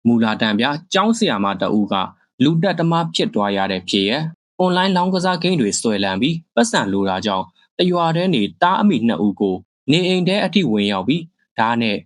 မူလာတန်ပြကျောင်းဆရာမတအူးကလူတက်သမားဖြစ်သွားရတဲ့ဖြစ်ရဲ့အွန်လိုင်းလောင်းကစားဂိမ်းတွေဆွဲလန်းပြီးပတ်စံလိုတာကြောင့်တရွာထဲနေတားအမိ2ဦးကိုနေအိမ်ထဲအထိဝင်ရောက်ပြီးဓာတ်နဲ့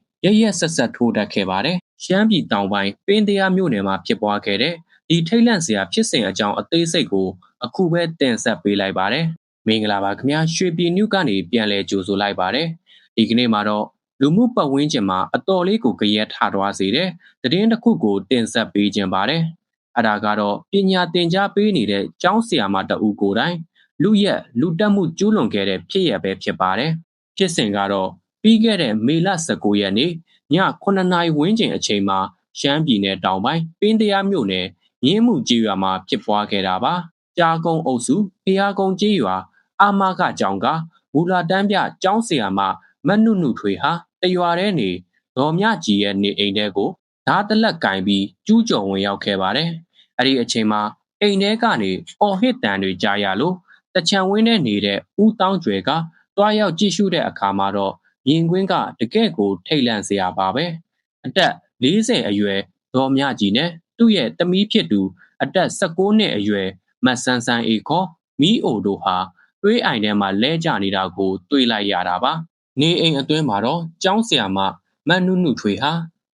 ရက်ဆက်ထိုးတက်ခဲ့ပါတယ်။ရှမ်းပြည်တောင်ပိုင်းပင်းတရားမြို့နယ်မှာဖြစ်ပွားခဲ့တဲ့ဒီထိတ်လန့်စရာဖြစ်စဉ်အကြောင်းအသေးစိတ်ကိုအခုပဲတင်ဆက်ပေးလိုက်ပါတယ်။မင်္ဂလာပါခင်ဗျာရွှေပြည်နုကနေပြန်လည်ကြိုဆိုလိုက်ပါတယ်။ဒီကနေ့မှာတော့လူမှုပတ်ဝန်းကျင်မှာအတော်လေးကိုကြရက်ထသွားစေတဲ့သတင်းတစ်ခုကိုတင်ဆက်ပေးခြင်းပါတယ်။အဲဒါကတော့ပညာသင်ကြားပေးနေတဲ့ကျောင်းဆရာမတအူးကိုယ်တိုင်လူတက်မှုကျူးလွန်ခဲ့တဲ့ဖြစ်ရပဲဖြစ်ပါတယ်။ဖြစ်စဉ်ကတော့ပြီးခဲ့တဲ့မေလ19ရက်နေ့ည9နာရီဝန်းကျင်အချိန်မှာရှမ်းပြည်နယ်တောင်ပိုင်းပင်းတရားမြို့နယ်ရင်းမှုကြီးရွာမှာဖြစ်ပွားခဲ့တာပါ။ကြာကုန်းအုပ်စုဖျားကုန်းကြီးရွာအာမခကျောင်းကမူလာတန်းပြကျောင်းဆရာမမတ်နုနုထွေဟာတရွာထဲနေဒေါ်မြကြီးရဲ့နေအိမ်ထဲကိုဓာတ်တလက်ကင်ပြီးကျူးကျော်ဝင်ရောက်ခဲ့ပါတယ်။အဲ့ဒီအချိန်မှာအိမ်ထဲကနေအော်ဟစ်တန်တွေကြားရလို့တချံဝင်းထဲနေတဲ့ဦးတောင်းကျွယ်ကတွားရောက်ကြည့်ရှုတဲ့အခါမှာတော့မြင်ကွင်းကတကယ့်ကိုထိတ်လန့်စရာပါပဲ။အသက်40အရွယ်ဒေါ်မြကြီးနဲ့သူ့ရဲ့သမီးဖြစ်သူအသက်19နှစ်အရွယ်မတ်ဆန်းဆန်းအေးခေါ်မီးအိုတို့ဟာတွေးအိုင်ထဲမှာလဲကျနေတာကိုတွေ့လိုက်ရတာပါ။နေအိမ်အတွင်းမှာတော့ကျောင်းဆရာမမတ်နုနုထွေဟာ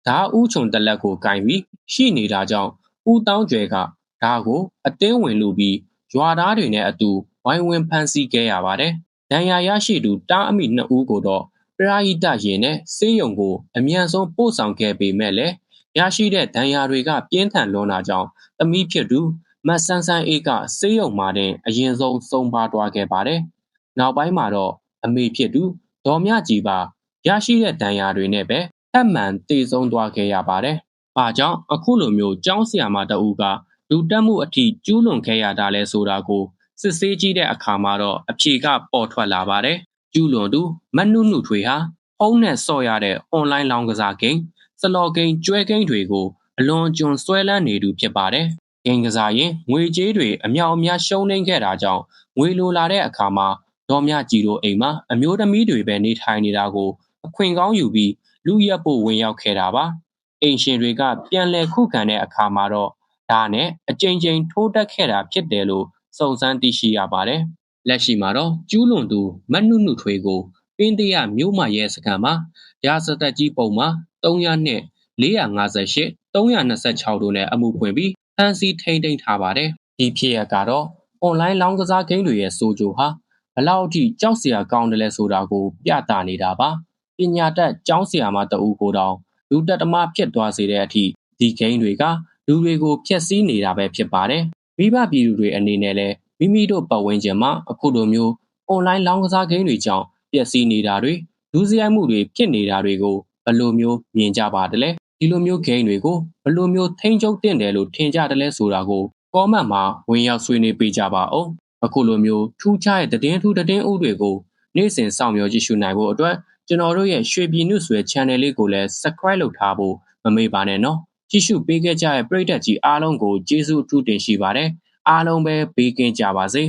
ဓာဦးချုံတလက်ကိုကင်ပြီးရှိနေတာကြောင့်ဦးတောင်းကျွယ်ကဓာကိုအတင်းဝင်လူပြီးရွာသားတွေနဲ့အတူဝိုင်းဝန်းဖမ်းဆီးခဲ့ရပါတယ်။ဒဏ်ရာရရှိသူတားအမိ2ဦးကိုတော့ပရာဟိတရင်နဲ့စေးရုံကိုအမြန်ဆုံးပို့ဆောင်ခဲ့ပေမဲ့လည်းရရှိတဲ့ဒဏ်ရာတွေကပြင်းထန်လွန်းတာကြောင့်သမီးဖြစ်သူမတ်ဆန်းဆန်းအေးကစေးရုံမှာတင်အရင်ဆုံးဆုံးပါသွားခဲ့ပါတယ်။နောက်ပိုင်းမှာတော့အမေဖြစ်သူဒေါ်မြကြီးပါရရှိတဲ့ဒဏ်ရာတွေနဲ့ပဲထပ်မံတည်ဆုံးသွားခဲ့ရပါတယ်။ဘာကြောင့်အခုလိုမျိုးကျောင်းဆရာမတအူးကလူတက်မှုအထိကျူးလွန်ခဲ့ရတာလဲဆိုတာကိုစစ်ဆေးကြည့်တဲ့အခါမှာတော့အဖြေကပေါ်ထွက်လာပါတယ်။ကျူးလွန်သူမတ်နုနုထွေဟာဖုန်းနဲ့ဆော့ရတဲ့အွန်လိုင်းလောင်းကစားဂိမ်းစလော်ဂိမ်းကျွဲဂိမ်းတွေကိုအလွန်ကျွံဆွဲလန်းနေသူဖြစ်ပါတယ်။ဂိမ်းကစားရင်ငွေကြေးတွေအမြောက်အများရှုံးနှိမ့်ခဲ့တာကြောင့်ငွေလိုလာတဲ့အခါမှာဒေါ်မြကြီးတို့အိမ်မှာအမျိုးသမီးတွေပဲနေထိုင်နေတာကိုအခွင့်ကောင်းယူပြီးလူရက်ဖို့ဝင်ရောက်ခဲ့တာပါ။အိမ်ရှင်တွေကပြန်လည်ခုခံတဲ့အခါမှာတော့ဒါနဲ့အကြိမ်ကြိမ်ထိုးတက်ခဲ့တာဖြစ်တယ်လို့စုံစမ်းသိရှိရပါတယ်။လက်ရှိမှာတော့ကျူးလွန်သူမတ်နုနုထွေကိုပင်းတရားမြို့မရဲစခန်းမှာရာဇသက်ကြီးပုံမှာ300နဲ့458 326တို့နဲ့အမှုဖွင့်ပြီးဖမ်းဆီးထိန်းသိမ်းထားပါတယ်။ဒီဖြစ်ရပ်ကတော့အွန်လိုင်းလောင်းကစားဂိမ်းတွေရဲ့စိုးကြိုဟာဘလောက်အထိကြောက်စရာကောင်းတယ်လဲဆိုတာကိုပြသနေတာပါ။ပညာတတ်ကျောင်းဆရာမတအူးကိုတောင်လူတက်သမားဖြစ်သွားစေတဲ့အထိဒီဂိမ်းတွေကလူတွေကိုဖျက်ဆီးနေတာပဲဖြစ်ပါတယ်။မိဘပြည်သူတွေအနေနဲ့လည်းမိမိတို့ပတ်ဝန်းကျင်မှာအခုလိုမျိုးအွန်လိုင်းလောင်းကစားဂိမ်းတွေကြောင့်ပျက်စီးနေတာတွေဒုစရိုက်မှုတွေဖြစ်နေတာတွေကိုဘယ်လိုမျိုးမြင်ကြပါတယ်လဲဒီလိုမျိုးဂိမ်းတွေကိုဘယ်လိုမျိုးထိန်းချုပ်တင်တယ်လို့ထင်ကြတယ်လဲဆိုတာကိုကောမန့်မှာဝင်ရောက်ဆွေးနွေးပေးကြပါဦးအခုလိုမျိုးထူးခြားတဲ့သတင်းဥတွေကိုနေ့စဉ်စောင့်မျှော်ကြည့်ရှုနိုင်ဖို့အတွက်ကျွန်တော်တို့ရဲ့ရွှေပြည်နုဆွဲ channel လေးကိုလည်း subscribe လုပ်ထားဖို့မမေ့ပါနဲ့နော်ကြည့်ရှုပေးခဲ့ကြတဲ့ပရိသတ်ကြီးအားလုံးကိုကျေးဇူးအထူးတင်ရှိပါတယ်အားလုံးပဲဘေးကင်းကြပါစေ